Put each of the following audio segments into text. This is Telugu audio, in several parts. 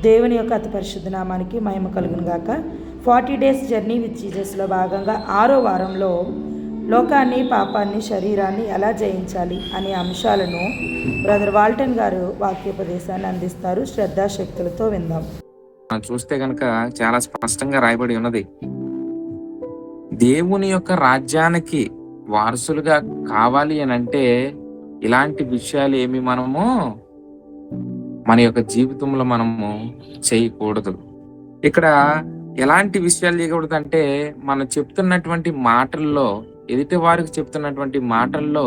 దేవుని యొక్క అతి పరిశుద్ధ నామానికి మహిమ కలుగును గాక. 40 డేస్ జర్నీ విత్ జీసస్లో భాగంగా 6వ వారంలో లోకాన్ని, పాపాన్ని, శరీరాన్ని ఎలా జయించాలి అనే అంశాలను బ్రదర్ వాల్టన్ గారు వాక్యోపదేశాన్ని అందిస్తారు. శ్రద్ధాశక్తులతో విందాం. చూస్తే గనక చాలా స్పష్టంగా రాయబడి ఉన్నది. దేవుని యొక్క రాజ్యానికి వారసులుగా కావాలి అని అంటే ఇలాంటి విషయాలు ఏమి మనము మన యొక్క జీవితంలో మనము చేయకూడదు. ఇక్కడ ఎలాంటి విషయాలు చేయకూడదు అంటే, మనం చెప్తున్నటువంటి మాటల్లో, ఎదుటి వారికి చెప్తున్నటువంటి మాటల్లో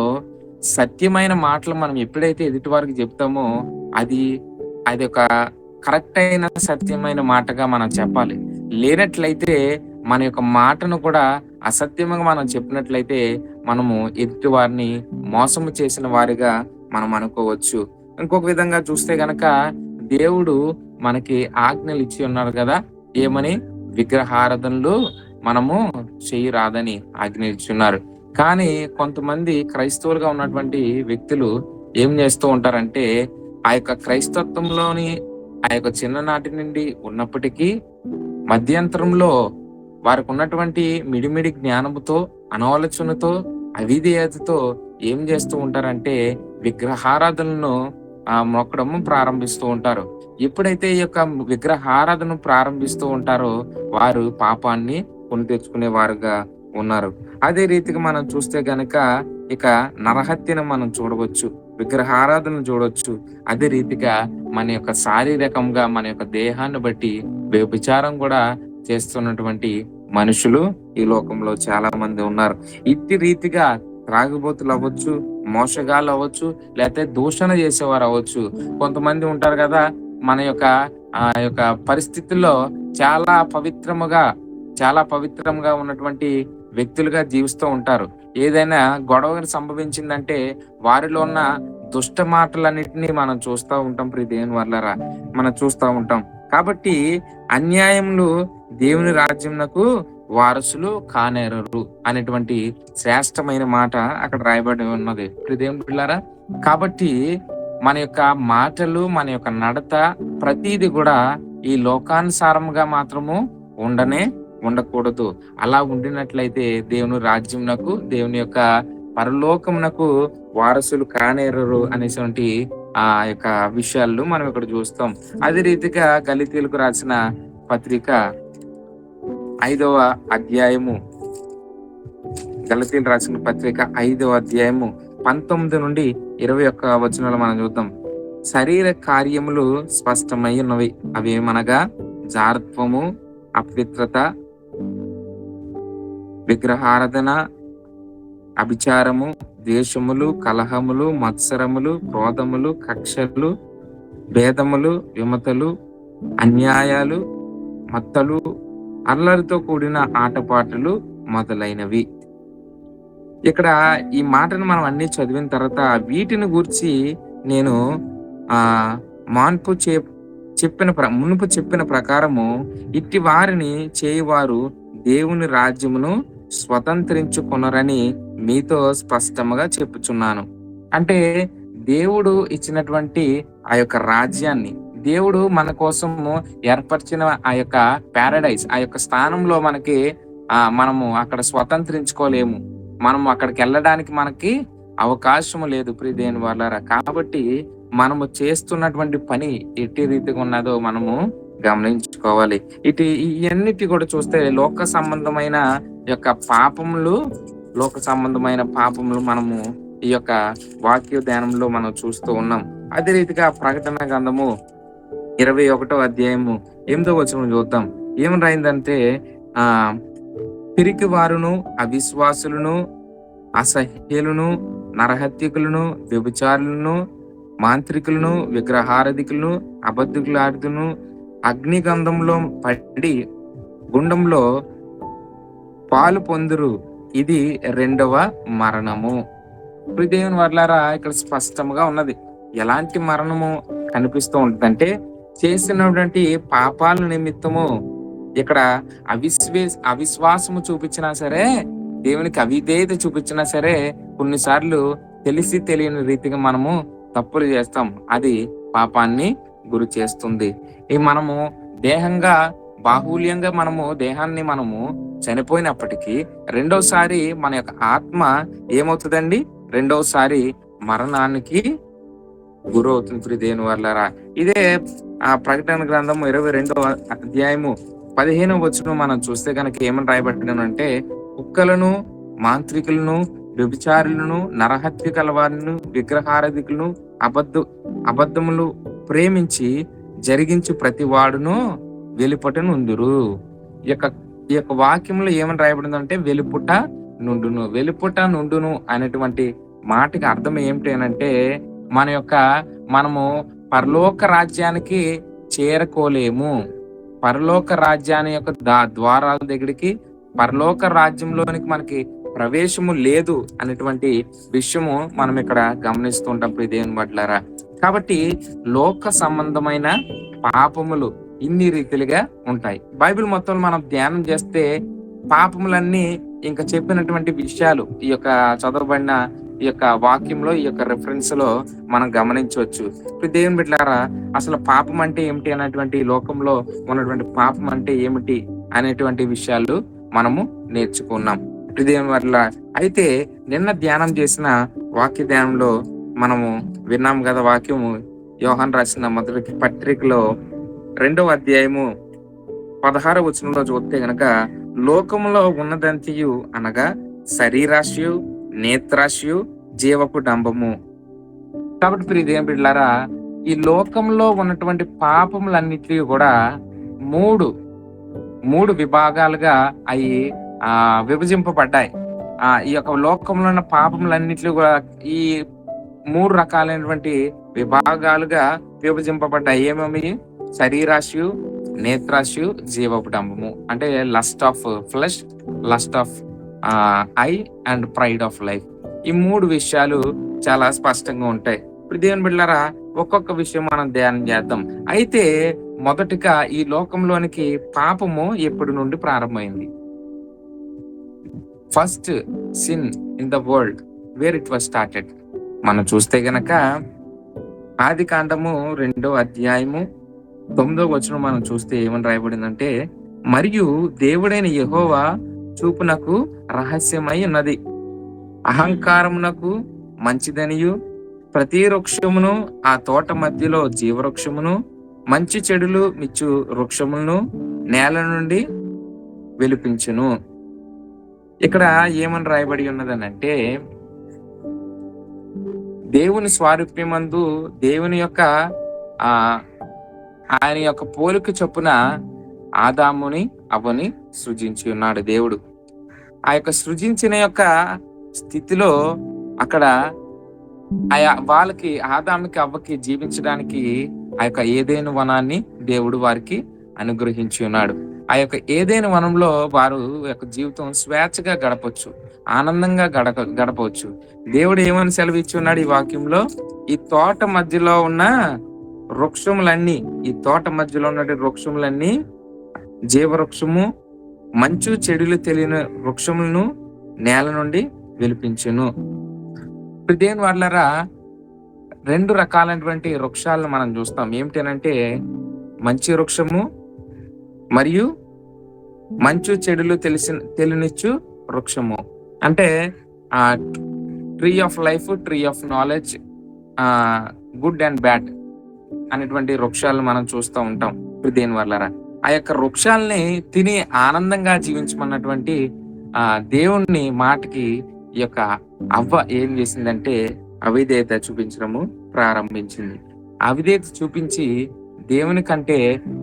సత్యమైన మాటలు మనం ఎప్పుడైతే ఎదుటి వారికి చెప్తామో అది ఒక కరెక్ట్ అయిన సత్యమైన మాటగా మనం చెప్పాలి. లేనట్లయితే మన యొక్క మాటను కూడా అసత్యంగా మనం చెప్పినట్లయితే మనము ఎదుటి వారిని మోసము చేసిన వారిగా మనం అనుకోవచ్చు. ఇంకొక విధంగా చూస్తే గనక దేవుడు మనకి ఆజ్ఞలు ఇచ్చి ఉన్నారు కదా, ఏమని? విగ్రహారాధనలు మనము చేయరాదని ఆజ్ఞ ఇచ్చున్నారు. కానీ కొంతమంది క్రైస్తవులుగా ఉన్నటువంటి వ్యక్తులు ఏం చేస్తూ ఉంటారంటే, ఆ యొక్క క్రైస్తత్వంలోని ఆ యొక్క చిన్ననాటి నుండి ఉన్నప్పటికీ మధ్యంతరంలో వారికి ఉన్నటువంటి మిడిమిడి జ్ఞానముతో, అనాలోచనతో, అవిధేయతతో ఏం చేస్తూ ఉంటారంటే విగ్రహారాధనలను మొక్కడము ప్రారంభిస్తూ ఉంటారు. ఎప్పుడైతే ఈ యొక్క విగ్రహారాధన ప్రారంభిస్తూ ఉంటారో వారు పాపాన్ని కొని తెచ్చుకునే వారుగా ఉన్నారు. అదే రీతిగా మనం చూస్తే గనక ఇక నరహత్యను మనం చూడవచ్చు, విగ్రహారాధన చూడవచ్చు. అదే రీతిగా మన యొక్క శారీరకంగా మన యొక్క దేహాన్ని బట్టి వ్యభిచారం కూడా చేస్తున్నటువంటి మనుషులు ఈ లోకంలో చాలా మంది ఉన్నారు. ఇట్టి రీతిగా త్రాగుబోతులు అవ్వచ్చు, మోసగాళ్ళు అవ్వచ్చు, లేకపోతే దూషణ చేసేవారు అవ్వచ్చు. కొంతమంది ఉంటారు కదా, మన యొక్క పరిస్థితుల్లో చాలా పవిత్రంగా ఉన్నటువంటి వ్యక్తులుగా జీవిస్తూ ఉంటారు. ఏదైనా గొడవ సంభవించిందంటే వారిలో ఉన్న దుష్ట మాటలన్నిటినీ మనం చూస్తూ ఉంటాం. దేవుని వల్లరా మనం చూస్తూ ఉంటాం. కాబట్టి అన్యాయములు దేవుని రాజ్యంకు వారసులు కానేరరు అనేటువంటి శ్రేష్టమైన మాట అక్కడ రాయబడి ఉన్నది. దేవుని పిల్లారా, కాబట్టి మన యొక్క మాటలు, మన యొక్క నడత ప్రతిది కూడా ఈ లోకానుసారంగా మాత్రము ఉండకూడదు. అలా ఉండినట్లయితే దేవుని రాజ్యంకు, దేవుని యొక్క పరలోకమునకు వారసులు కానేరరు అనేటువంటి ఆ యొక్క విషయాలు మనం ఇక్కడ చూస్తాం. అదే రీతిగా గలితీయులకు రాసిన పత్రిక 5వ అధ్యాయము, గలతీయులు రాసిన పత్రిక 5వ అధ్యాయము 19 నుండి 21 వచనాలు మనం చూద్దాం. శరీర కార్యములు స్పష్టమై ఉన్నవి. అవి ఏమనగా జారత్వము, అపవిత్రత, విగ్రహారాధన, అభిచారము, ద్వేషములు, కలహములు, మత్సరములు, క్రోధములు, కక్షలు, భేదములు, విమతలు, అన్యాయాలు, మత్తలు, అల్లరితో కూడిన ఆటపాటలు మొదలైనవి. ఇక్కడ ఈ మాటను మనం అన్ని చదివిన తర్వాత వీటిని గురించి నేను మునుపు చెప్పిన ప్రకారము ఇట్టి వారిని చేయువారు దేవుని రాజ్యమును స్వతంత్రించుకొనరని మీతో స్పష్టంగా చెప్పుచున్నాను. అంటే దేవుడు ఇచ్చినటువంటి ఆ యొక్క రాజ్యాన్ని, దేవుడు మన కోసము ఏర్పరిచిన ఆ యొక్క పారడైస్, ఆ యొక్క స్థానంలో మనము అక్కడ స్వతంత్రించుకోలేము. మనం అక్కడికి వెళ్ళడానికి మనకి అవకాశం లేదు దేవుని వల్లరా. కాబట్టి మనము చేస్తున్నటువంటి పని ఎట్టి రీతిగా ఉన్నదో మనము గమనించుకోవాలి. ఇవన్నిటి కూడా చూస్తే లోక సంబంధమైన పాపములు మనము ఈ యొక్క వాక్య ధ్యానంలో మనం చూస్తూ ఉన్నాం. అదే రీతిగా ప్రకటన గ్రంథము 21వ అధ్యాయము 8వ వచనం చూద్దాం. ఏమని రాయిందంటే, పిరికి వారును, అవిశ్వాసులను, అసహ్యులను, నరహత్యకులను, వ్యభిచారులను, మాంత్రికులను, విగ్రహారాధికులను, అబద్ధులాడును అగ్నిగంధంలో పడి గుండంలో పాలు పొందురు. ఇది 2వ మరణము. దేవుని వల్లారా, ఇక్కడ స్పష్టంగా ఉన్నది. ఎలాంటి మరణము కనిపిస్తూ ఉంటుందంటే, చేసినటువంటి పాపాల నిమిత్తము ఇక్కడ అవిశ్వాసము చూపించినా సరే, దేవునికి అవిధేయత చూపించినా సరే, కొన్నిసార్లు తెలిసి తెలియని రీతిగా మనము తప్పులు చేస్తాం. అది పాపాన్ని గురి చేస్తుంది. మనము దేహంగా బాహుల్యంగా మనము చనిపోయినప్పటికీ రెండోసారి మన యొక్క ఆత్మ ఏమవుతుందండి? రెండోసారి మరణానికి గురవుతుంది ప్రియ దేవుని వల్లరా. ఇదే ప్రకటన గ్రంథము 22వ అధ్యాయము 15వ వచనం మనం చూస్తే కనుక ఏమని రాయబడినంటే, కుక్కలను, మాంత్రికులను, వ్యభిచారులను, నరహత్య కలవారిని, విగ్రహారాధికులను, అబద్ధములు ప్రేమించి జరిగించి ప్రతి వాడును వెలుపటనుందురు. ఈ యొక్క ఈ యొక్క వాక్యంలో ఏమని రాయబడిందంటే వెలుపుట నుండును అనేటువంటి మాటకి అర్థం ఏమిటి అనంటే, మనము పరలోక రాజ్యానికి చేరుకోలేము. పరలోక రాజ్యాన్ని యొక్క ద్వారాల దగ్గరికి, పరలోక రాజ్యంలోనికి మనకి ప్రవేశము లేదు అనేటువంటి విషయము మనం ఇక్కడ గమనిస్తూ ఉంటాం ప్రియ దేవుని బిడ్డలారా. కాబట్టి లోక సంబంధమైన పాపములు ఇన్ని రీతిలుగా ఉంటాయి. బైబిల్ మొత్తం మనం ధ్యానం చేస్తే పాపములన్నీ ఇంకా చెప్పినటువంటి విషయాలు ఈ యొక్క చదవబడిన ఈ యొక్క వాక్యంలో, ఈ యొక్క రెఫరెన్స్ లో మనం గమనించవచ్చు. ఇప్పుడు దేవుని బిడ్డలారా, అసలు పాపం అంటే ఏమిటి అనేటువంటి, లోకంలో ఉన్నటువంటి పాపం అంటే ఏమిటి అనేటువంటి విషయాలు మనము నేర్చుకున్నాం దేవుని వల్ల. అయితే నిన్న ధ్యానం చేసిన వాక్య ధ్యానంలో మనము విన్నాం కదా, వాక్యము యోహాను రాసిన మొదటి పత్రికలో 2వ అధ్యాయము 16వ వచనంలో చూస్తే గనక, లోకములో ఉన్నదంతయు అనగా శరీరాశయు, నేత్రాశయు, జీవపు డంబము. కాబట్టి ప్రియ దేవుని బిడ్డలారా, ఈ లోకంలో ఉన్నటువంటి పాపములన్నిటికీ కూడా మూడు విభాగాలుగా అవి విభజింపబడ్డాయి. ఈ యొక్క లోకంలో ఉన్న పాపములన్నిటిలో కూడా ఈ 3 రకాలైనటువంటి విభాగాలుగా విభజింపబడ్డాయి. ఏమేమి? శరీరాశయు, నేత్రాశయు, జీవపు డంబము. అంటే lust of flesh, lust of I and pride of life. ఈ 3 విషయాలు చాలా స్పష్టంగా ఉంటాయి. ఇప్పుడు దేవుని బిడ్డలారా, ఒక్కొక్క విషయం మనం ధ్యానం చేద్దాం. అయితే మొదటిగా ఈ లోకంలోనికి పాపము ఎప్పటి నుండి ప్రారంభమైంది? First sin in the world, where it was started. మనం చూస్తే గనక ఆది కాండము 2వ అధ్యాయము 9వ వచనం మనం చూస్తే ఏమని రాయబడిందంటే, మరియు దేవుడైన యెహోవా చూపునకు రహస్యమై ఉన్నది, అహంకారమునకు మంచిదనియు, ప్రతి వృక్షమును ఆ తోట మధ్యలో జీవవృక్షమును, మంచి చెడులు మిచ్చు వృక్షములను నేల నుండి వెలిపించును. ఇక్కడ ఏమని రాయబడి ఉన్నదనంటే, దేవుని స్వారూప్యమందు దేవుని యొక్క ఆయన యొక్క పోలిక చొప్పున ఆదాముని అవ్వని సృజించి ఉన్నాడు దేవుడు. ఆ యొక్క సృజించిన యొక్క స్థితిలో అక్కడ వాళ్ళకి, ఆదాముకి అవ్వకి జీవించడానికి ఆ యొక్క ఏదైనా వనాన్ని దేవుడు వారికి అనుగ్రహించి ఉన్నాడు. ఆ యొక్క ఏదైనా వనంలో వారు యొక్క జీవితం స్వేచ్ఛగా గడపవచ్చు, ఆనందంగా గడపవచ్చు. దేవుడు ఏమని సెలవిచ్చి ఉన్నాడు ఈ వాక్యంలో? ఈ తోట మధ్యలో ఉన్న వృక్షములన్నీ జీవవృక్షము, మంచు చెడులు తెలియని వృక్షములను నేల నుండి వెలిపించును. దేవుని వాళ్ళరా, 2 రకాలైనటువంటి వృక్షాలను మనం చూస్తాం. ఏమిటనంటే మంచి వృక్షము మరియు మంచు చెడులు తెలియనిచ్చు వృక్షము. అంటే tree of life, tree of knowledge, good and bad అనేటువంటి వృక్షాలను మనం చూస్తూ ఉంటాం. దేని వల్లరా, ఆ యొక్క వృక్షాలని తిని ఆనందంగా జీవించమన్నటువంటి దేవుణ్ణి మాటకి ఈ యొక్క అవ్వ ఏం చేసిందంటే అవిధేయత చూపించడము ప్రారంభించింది. అవిధేయత చూపించి దేవుని కంటే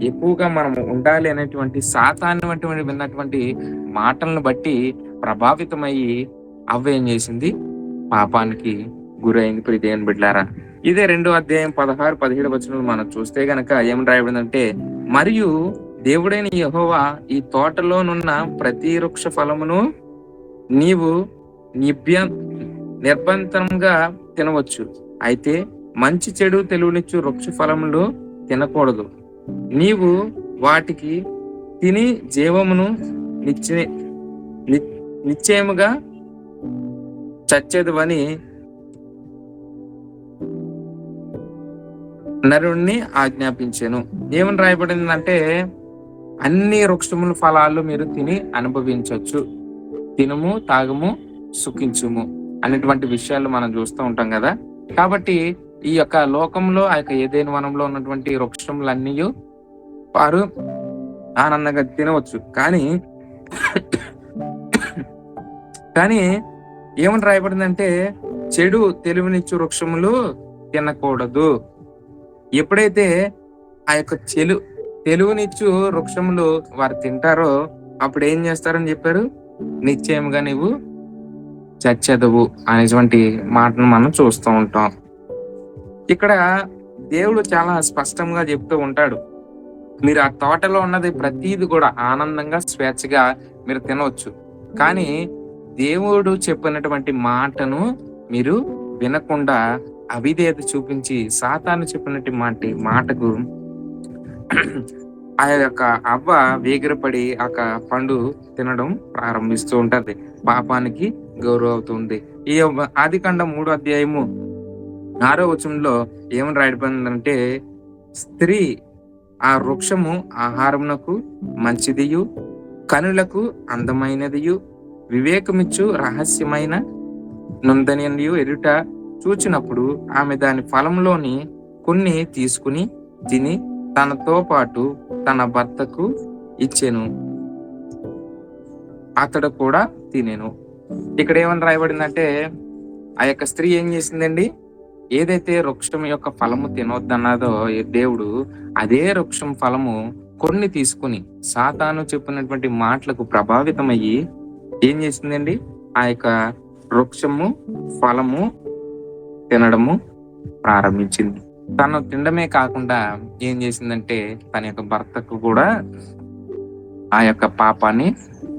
ఎక్కువగా మనము ఉండాలి అనేటువంటి సాతాను విన్నటువంటి మాటలను బట్టి ప్రభావితమయ్యి అవ్వ ఏం చేసింది? పాపానికి గురైంది. ప్రియ దేవుని బిడ్డలారా, ఇదే 2వ అధ్యాయం 16-17 వచనం మనం చూస్తే గనక ఏమని రాయబడిందంటే, మరియు దేవుడైన యెహోవా ఈ తోటలోనున్న ప్రతి వృక్ష ఫలమును నీవు నిర్బంధంగా తినవచ్చు, అయితే మంచి చెడు తెలివినిచ్చు వృక్ష ఫలములు తినకూడదు. నీవు వాటికి తిని జీవమును నిశ్చయముగా చచ్చేదువని నరుణ్ణి ఆజ్ఞాపించెను. ఏమని రాయబడిందంటే, అన్ని వృక్షముల ఫలాలు మీరు తిని అనుభవించవచ్చు, తినుము తాగుము సుఖించుము అనేటువంటి విషయాలు మనం చూస్తూ ఉంటాం కదా. కాబట్టి ఈ యొక్క లోకంలో ఆ యొక్క ఏదైనా వనంలో ఉన్నటువంటి వృక్షములన్నీ వారు ఆనందంగా తినవచ్చు. కానీ కానీ ఏమని రాయబడిందంటే, చెడు తెలివినిచ్చు వృక్షములు తినకూడదు. ఎప్పుడైతే ఆ యొక్క తెలివినిచ్చు వృక్షములు వారు తింటారో అప్పుడు ఏం చేస్తారని చెప్పారు? నిశ్చయముగా నీవు చచ్చెదవు అనేటువంటి మాటను మనం చూస్తూ ఉంటాం. ఇక్కడ దేవుడు చాలా స్పష్టంగా చెప్తూ ఉంటాడు, మీరు ఆ తోటలో ఉన్నది ప్రతీది కూడా ఆనందంగా స్వేచ్ఛగా మీరు తినవచ్చు. కానీ దేవుడు చెప్పినటువంటి మాటను మీరు వినకుండా అవిధేయత చూపించి సాతాను చెప్పినటువంటి మాటకు ఆ యొక్క అవ్వ వేగిరపడి ఆ పండు తినడం ప్రారంభిస్తూ ఉంటది, పాపానికి గౌరవ అవుతుంది. ఈ ఆదికాండం 3:6 ఏమని రాయబడిందంటే, స్త్రీ ఆ వృక్షము ఆహారమునకు మంచిదియు కనులకు అందమైనదియు వివేకమిచ్చు రహస్యమైన నొందనియు ఎరుట చూచినప్పుడు ఆమె దాని ఫలంలోని కొన్ని తీసుకుని తిని తనతో పాటు తన భర్తకు ఇచ్చెను, అతడు కూడా తినెను. ఇక్కడ ఏమని రాయబడిందంటే, ఆ యొక్క స్త్రీ ఏం చేసిందండి? ఏదైతే వృక్షం యొక్క ఫలము తినొద్దన్నదో దేవుడు, అదే వృక్షం ఫలము కొన్ని తీసుకుని సాతాను చెప్పినటువంటి మాటలకు ప్రభావితమయ్యి ఏం చేసిందండి? ఆ యొక్క వృక్షము ఫలము తినడము ప్రారంభించింది. తను తినడమే కాకుండా ఏం చేసిందంటే, తన యొక్క భర్తకు కూడా ఆ యొక్క పాపాన్ని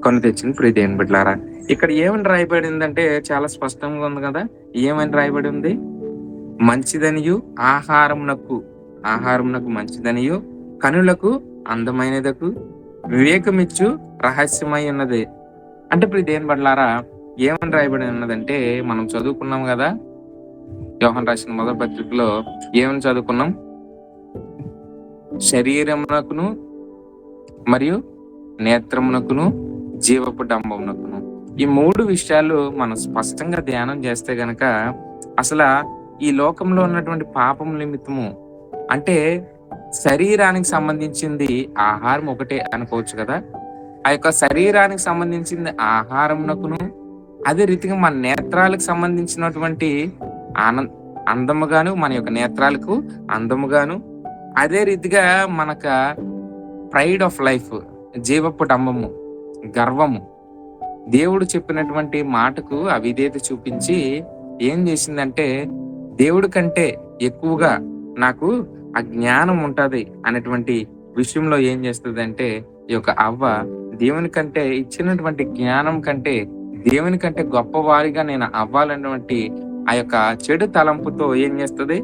కొని తెచ్చింది. ప్రియదేవుని బిడ్డలారా, ఇక్కడ ఏమని రాయబడిందంటే చాలా స్పష్టంగా ఉంది కదా. ఏమని రాయబడి ఉంది? మంచిదనియు ఆహారమునకు మంచిదనియు కనులకు అందమైనదకు వివేకమిచ్చు రహస్యమై ఉన్నది. అంటే ప్రియదేవుని బిడ్డలారా, ఏమని రాయబడి ఉన్నదంటే, మనం చదువుకున్నాం కదా, యోహాను రాసిన మొదటి పత్రికలో ఏమని చదువుకున్నాం? శరీరమునకును మరియు నేత్రమునకును జీవపు డంబమునకును, ఈ 3 విషయాలు మనం స్పష్టంగా ధ్యానం చేస్తే గనక అసలు ఈ లోకంలో ఉన్నటువంటి పాపం నిమిత్తము అంటే శరీరానికి సంబంధించింది ఆహారం ఒకటే అనుకోవచ్చు కదా. ఆ యొక్క శరీరానికి సంబంధించింది ఆహారమునకును, అదే రీతిగా మన నేత్రాలకు సంబంధించినటువంటి అందముగాను, మన యొక్క నేత్రాలకు అందముగాను, అదే రీతిగా మనక ప్రైడ్ ఆఫ్ లైఫ్, జీవపు డంబము, గర్వము, దేవుడు చెప్పినటువంటి మాటకు అవిధేయత చూపించి ఏం చేసిందంటే, దేవుడి కంటే ఎక్కువగా నాకు ఆ జ్ఞానం ఉంటది అనేటువంటి విషయంలో ఏం చేస్తుంది అంటే, ఈ యొక్క అవ్వ దేవుని కంటే ఇచ్చినటువంటి జ్ఞానం కంటే దేవుని కంటే గొప్పవారిగా నేను అవ్వాలన్నటువంటి ఆ యొక్క చెడు తలంపుతో ఏం చేస్తుంది?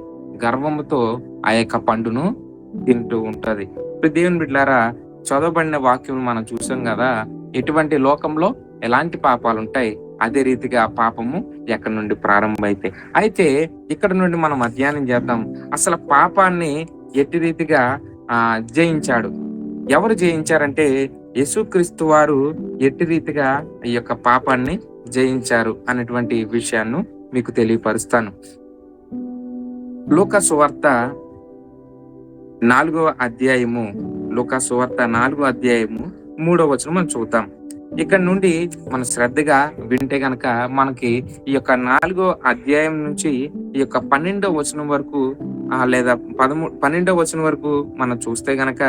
గర్వముతో ఆ యొక్క పండును తింటూ ఉంటది. ఇప్పుడు దేవుని బిడ్డలారా, చదవబడిన వాక్యం మనం చూసాం కదా, ఎటువంటి లోకంలో ఎలాంటి పాపాలు ఉంటాయి, అదే రీతిగా పాపము ఎక్కడి నుండి ప్రారంభమైతే. అయితే ఇక్కడ నుండి మనం అధ్యయనం చేద్దాం, అసలు పాపాన్ని ఎట్టి రీతిగా జయించాడు. ఎవరు జయించారంటే, యేసుక్రీస్తు వారు ఎట్టి రీతిగా ఈ యొక్క పాపాన్ని జయించారు అనేటువంటి విషయాన్ని మీకు తెలియపరుస్తాను. లూకా సువార్త 4వ అధ్యాయము 3వ వచనం మనం చూద్దాం. ఇక్కడ నుండి మనం శ్రద్ధగా వింటే గనక మనకి ఈ యొక్క 4వ అధ్యాయం నుంచి ఈ యొక్క 12వ వచనం వరకు లేదా 12వ వచనం వరకు మనం చూస్తే గనక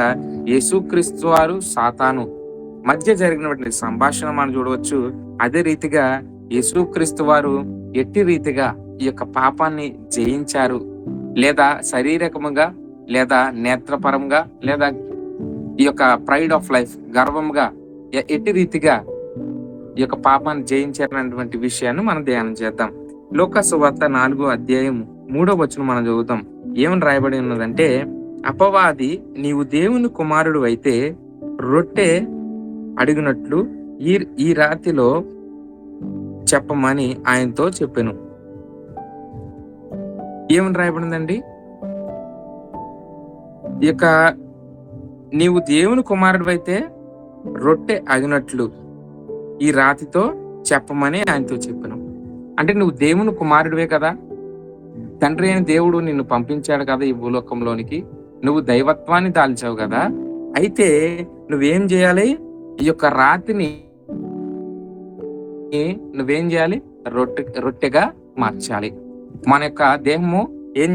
యేసుక్రీస్తు వారు సాతాను మధ్య జరిగినటువంటి సంభాషణ మనం చూడవచ్చు. అదే రీతిగా యేసుక్రీస్తు వారు ఎట్టి రీతిగా ఈ యొక్క పాపాన్ని జయించారు, లేదా శారీరకముగా, లేదా నేత్రపరంగా, లేదా ఈ యొక్క ప్రైడ్ ఆఫ్ లైఫ్, గర్వంగా ఎట్టి రీతిగా ఈ యొక్క పాపాన్ని జయించారనేటువంటి విషయాన్ని మనం ధ్యానం చేద్దాం. లూకా సువార్త 4వ అధ్యాయం 3వ వచనం మనం చదువుతాం. ఏమని రాయబడి ఉన్నదంటే, అపవాది నీవు దేవుని కుమారుడు అయితే రొట్టె అడిగినట్లు ఈ రాతిలో చెప్పమని ఆయనతో చెప్పెను. ఏమని రాయబడిందండి? ఈ యొక్క నీవు దేవుని కుమారుడివైతే రొట్టె అగినట్లు ఈ రాతితో చెప్పమని ఆయనతో చెప్పాను. అంటే నువ్వు దేవుని కుమారుడివే కదా, తండ్రి అయిన దేవుడు నిన్ను పంపించాడు కదా ఈ భూలోకంలోనికి, నువ్వు దైవత్వాన్ని దాల్చావు కదా, అయితే నువ్వేం చేయాలి? ఈ యొక్క రాతిని నువ్వేం చేయాలి? రొట్టెగా మార్చాలి. మన యొక్క దేహము ఏం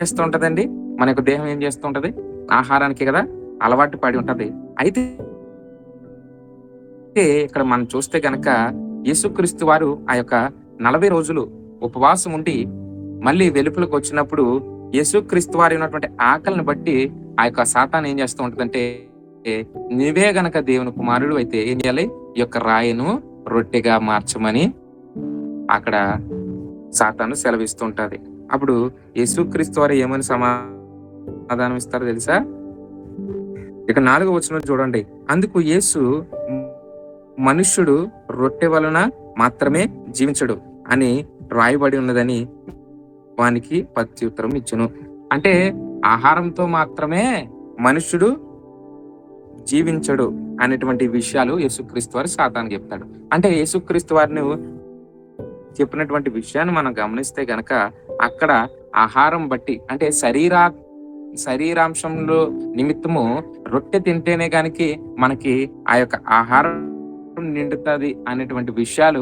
చేస్తూ ఉంటదండి? మన యొక్క దేహం ఏం చేస్తూ ఉంటది? ఆహారానికి కదా అలవాటు పడి ఉంటది. అయితే ఇక్కడ మనం చూస్తే గనక యేసుక్రీస్తు వారు ఆ యొక్క 40 రోజులు ఉపవాసం ఉండి మళ్ళీ వెలుపలకు వచ్చినప్పుడు యేసుక్రీస్తు వారి ఉన్నటువంటి ఆకలిని బట్టి ఆ యొక్క సాతాను ఏం చేస్తూ ఉంటదంటే, నీవే గనక దేవుని కుమారుడు అయితే ఏం చేయాలి? ఈ యొక్క రాయిను రొట్టెగా మార్చమని అక్కడ సాతాను సెలవిస్తూ ఉంటది. అప్పుడు యేసుక్రీస్తు వారు ఏమని సమాధానం ఇస్తారో తెలుసా? ఇక 4వ వచనం చూడండి. అందుకు యేసు, మనుష్యుడు రొట్టె వలన మాత్రమే జీవించడు అని రాయబడి ఉన్నదని వానికి ప్రత్యుత్తరం ఇచ్చును. అంటే ఆహారంతో మాత్రమే మనుష్యుడు జీవించడు అనేటువంటి విషయాలు యేసుక్రీస్తు వారు సాతాను చెప్తాడు. అంటే యేసుక్రీస్తు వారిని చెప్పినటువంటి విషయాన్ని మనం గమనిస్తే గనక అక్కడ ఆహారం బట్టి అంటే శరీరాంశంలో నిమిత్తము రొట్టె తింటేనే గానికి మనకి ఆ యొక్క ఆహారం నిండుతుంది అనేటువంటి విషయాలు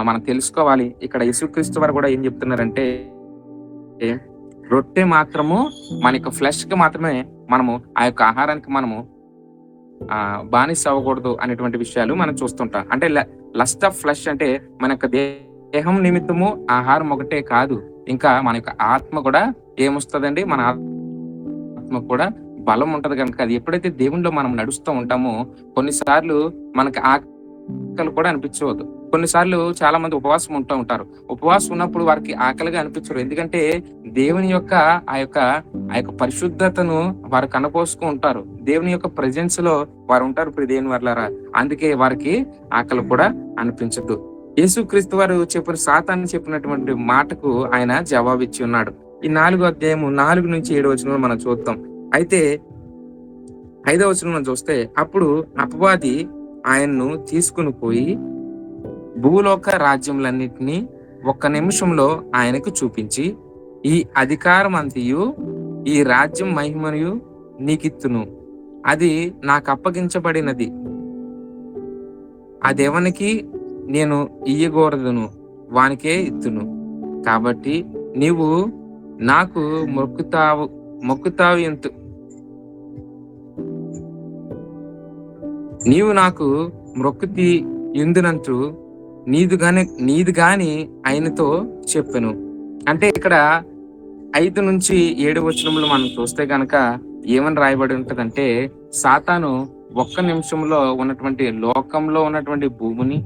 మనం తెలుసుకోవాలి. ఇక్కడ యేసుక్రీస్తు వారు కూడా ఏం చెప్తున్నారంటే, రొట్టె మాత్రము మన యొక్క ఫ్లెష్ కి మాత్రమే మనము ఆ యొక్క ఆహారానికి మనము బానిస అవ్వకూడదు అనేటువంటి విషయాలు మనం చూస్తుంటాం. అంటే లస్ట్ ఆఫ్ ఫ్లెష్ అంటే మన యొక్క దేహం నిమిత్తము ఆహారం ఒకటే కాదు, ఇంకా మన యొక్క ఆత్మ కూడా ఏమొస్తుందండి? మన ఆత్మ కూడా బలం ఉంటది కనుక అది ఎప్పుడైతే దేవునిలో మనం నడుస్తూ ఉంటామో కొన్నిసార్లు మనకి ఆకలి కూడా అనిపించవద్దు. కొన్నిసార్లు చాలా మంది ఉపవాసం ఉంటూ ఉంటారు. ఉపవాసం ఉన్నప్పుడు వారికి ఆకలిగా అనిపించరు. ఎందుకంటే దేవుని యొక్క ఆ యొక్క పరిశుద్ధతను వారు కనపోసుకు ఉంటారు. దేవుని యొక్క ప్రెజెన్స్ లో వారు ఉంటారు. ఇప్పుడు దేవుని వర్లారా, అందుకే వారికి ఆకలి కూడా అనిపించదు. యేసుక్రీస్తు వారు సాతాను చెప్పినటువంటి మాటకు ఆయన జవాబిచ్చి ఉన్నాడు. ఈ 4వ అధ్యాయము 4 నుంచి 7 వచనంలో మనం చూద్దాం. అయితే 5వ వచనం చూస్తే, అప్పుడు అపవాది ఆయన్ను తీసుకుని పోయి భూలోక రాజ్యములన్నిటినీ 1 నిమిషంలో ఆయనకు చూపించి, ఈ అధికారం అంతయు ఈ రాజ్యం మహిమయు నీకిత్తును, అది నాకు అప్పగించబడినది, అదెవనికి నేను ఇయ్యకూడదును, వానికే ఇత్తును. కాబట్టి నీవు నాకు మొక్కుతావు ఎంతు, నీవు నాకు మొక్కుతి ఎందునంటూ నీది గాని ఆయనతో చెప్పెను. అంటే ఇక్కడ 5 నుంచి 7 వచనంలో మనం చూస్తే గనక ఏమని రాయబడి ఉంటదంటే, సాతాను 1 నిమిషంలో ఉన్నటువంటి లోకంలో ఉన్నటువంటి భూమిని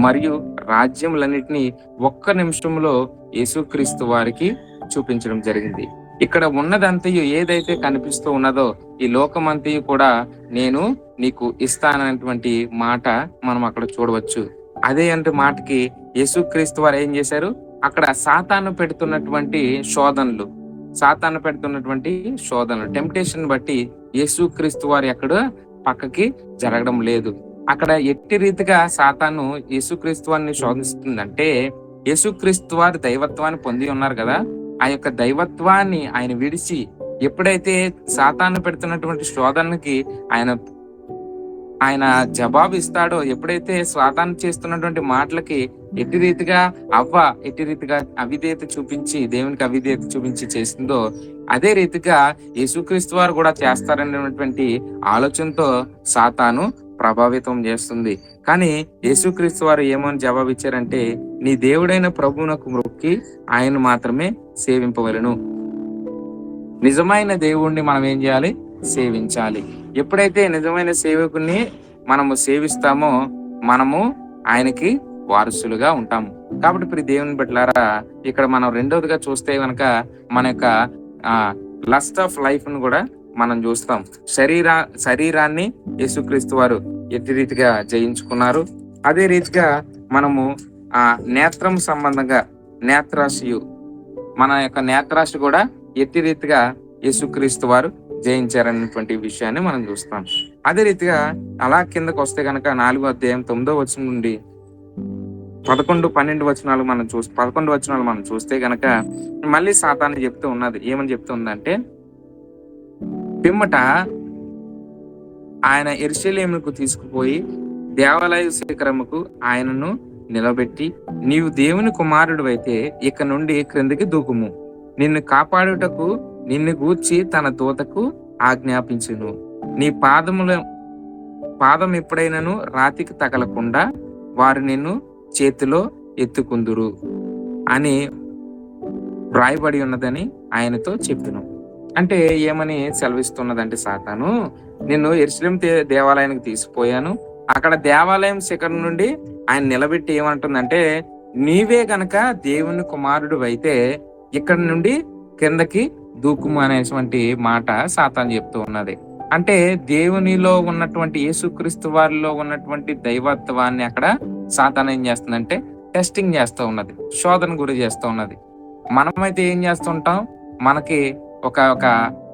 మరియు రాజ్యములన్నిటినీ 1 నిమిషంలో యేసుక్రీస్తు వారికి చూపించడం జరిగింది. ఇక్కడ ఉన్నదంతయు ఏదైతే కనిపిస్తూ ఉన్నదో ఈ లోకమంతయు కూడా నేను నీకు ఇస్తాననేటువంటి మాట మనం అక్కడ చూడవచ్చు. అదే అంటే మాటకి యేసుక్రీస్తు వారు ఏం చేశారు? అక్కడ సాతాను పెడుతున్నటువంటి శోధనలు టెంప్టేషన్ బట్టి యేసుక్రీస్తు వారు ఎక్కడ పక్కకి జరగడం లేదు. అక్కడ ఎట్టి రీతిగా సాతాను యేసుక్రీస్తు వారిని శోధిస్తుందంటే, యేసుక్రీస్తు వారు దైవత్వాన్ని పొంది ఉన్నారు కదా, ఆ యొక్క దైవత్వాన్ని ఆయన విడిచి ఎప్పుడైతే సాతాను పెడుతున్నటువంటి శోధనకి ఆయన జవాబు ఇస్తాడో, ఎప్పుడైతే సాతాను చేస్తున్నటువంటి మాటలకి ఎట్టి రీతిగా అవిధేయత చూపించి దేవునికి అవిధేయత చూపించి చేసిందో, అదే రీతిగా యేసుక్రీస్తు వారు కూడా చేస్తారనేటువంటి ఆలోచనతో సాతాను ప్రభావితం చేస్తుంది. కానీ యేసుక్రీస్తు వారు ఏమని జవాబు ఇచ్చారంటే, నీ దేవుడైన ప్రభువునకు మొక్కి ఆయన మాత్రమే సేవింపవలెను. నిజమైన దేవుణ్ణి మనం ఏం చేయాలి? సేవించాలి. ఎప్పుడైతే నిజమైన సేవకుని మనము సేవిస్తామో మనము ఆయనకి వారసులుగా ఉంటాము. కాబట్టి ప్రియ దేవుని బిడ్డలారా, ఇక్కడ మనం రెండవదిగా చూస్తే కనుక మన యొక్క లస్ట్ ఆఫ్ లైఫ్ ను కూడా మనం చూస్తాం. శరీరాన్ని యేసుక్రీస్తు వారు ఎట్టి రీతిగా జయించుకున్నారు. అదే రీతిగా మనము నేత్రం సంబంధంగా మన యొక్క నేత్రాశి కూడా ఎట్టి రీతిగా యేసుక్రీస్తు వారు జయించారనేటువంటి విషయాన్ని మనం చూస్తాం. అదే రీతిగా అలా కిందకు వస్తే గనక 4వ అధ్యాయం 9వ వచనం నుండి 11, 12 వచనాలు మనం 11 వచనాలు మనం చూస్తే గనక మళ్ళీ సాతాను చెప్తూ ఉన్నది. ఏమని చెప్తుందంటే, పిమ్మట ఆయన యెరూషలేముకు తీసుకుపోయి దేవాలయ శిఖరముకు ఆయనను నిలబెట్టి, నీవు దేవుని కుమారుడు అయితే ఇక నుండి క్రిందికి దూకుము, నిన్ను కాపాడుటకు నిన్ను గూర్చి తన దూతకు ఆజ్ఞాపించును, నీ పాదం ఎప్పుడైనను రాతికి తగలకుండా వారు నిన్ను చేతిలో ఎత్తుకుందురు అని వ్రాయబడి ఉన్నదని ఆయనతో చెప్పెను. అంటే ఏమని సెలవిస్తున్నదంటే, సాతాను, నిన్ను యెరూషలేము దేవాలయానికి తీసుకుపోయాను, అక్కడ దేవాలయం శిఖరం నుండి ఆయన నిలబెట్టి ఏమంటుందంటే, నీవే గనక దేవుని కుమారుడు అయితే ఇక్కడ నుండి కిందకి దూకుము అనేటువంటి మాట సాతాను చెప్తూ ఉన్నది. అంటే దేవునిలో ఉన్నటువంటి యేసుక్రీస్తు వారిలో ఉన్నటువంటి దైవత్వాన్ని అక్కడ సాతాను ఏం చేస్తుందంటే టెస్టింగ్ చేస్తూ ఉన్నది, శోధన గురి చేస్తూ ఉన్నది. మనమైతే ఏం చేస్తుంటాం, మనకి ఒక ఒక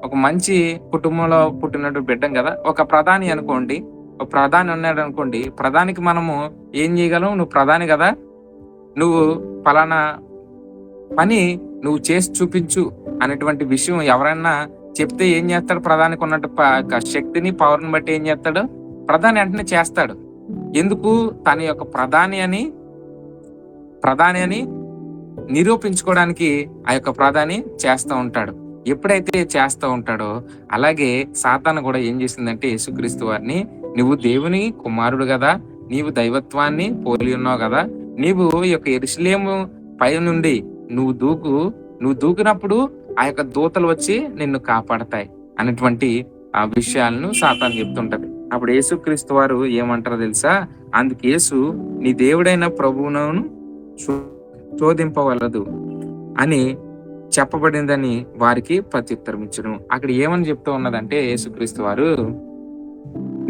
ఒక మంచి కుటుంబంలో పుట్టినట్టు బిడ్డం కదా, ఒక ప్రధాని అనుకోండి, ఒక ప్రధాని ఉన్నాడు అనుకోండి, ప్రధానికి మనము ఏం చేయగలం, నువ్వు ప్రధాని కదా, నువ్వు ఫలానా పని నువ్వు చేసి చూపించు అనేటువంటి విషయం ఎవరైనా చెప్తే ఏం చేస్తాడు, ప్రధానికి ఉన్నట్టు శక్తిని పవర్ని బట్టి ఏం చేస్తాడు, ప్రధాని వెంటనే చేస్తాడు. ఎందుకు, తన యొక్క ప్రధాని అని నిరూపించుకోవడానికి ఆ యొక్క ప్రధాని చేస్తూ ఉంటాడు. ఎప్పుడైతే చేస్తూ ఉంటాడో అలాగే సాతాను కూడా ఏం చేసిందంటే, యేసుక్రీస్తు వారిని, నువ్వు దేవుని కుమారుడు కదా, నీవు దైవత్వాన్ని పోలి ఉన్నావు కదా, నీవు ఈ యొక్క యెరూషలేము పై నుండి నువ్వు దూకినప్పుడు ఆ యొక్క దూతలు వచ్చి నిన్ను కాపాడతాయి అనేటువంటి ఆ విషయాలను సాతాను చెప్తుంటది. అప్పుడు యేసుక్రీస్తు వారు ఏమంటారో తెలుసా, అందుకు యేసు, నీ దేవుడైన ప్రభువును శోధింపవలదు అని చెప్పబడిందని వారికి ప్రత్యుత్తరం ఇచ్చును. అక్కడ ఏమని చెప్తూ ఉన్నదంటే, యేసుక్రీస్తు వారు,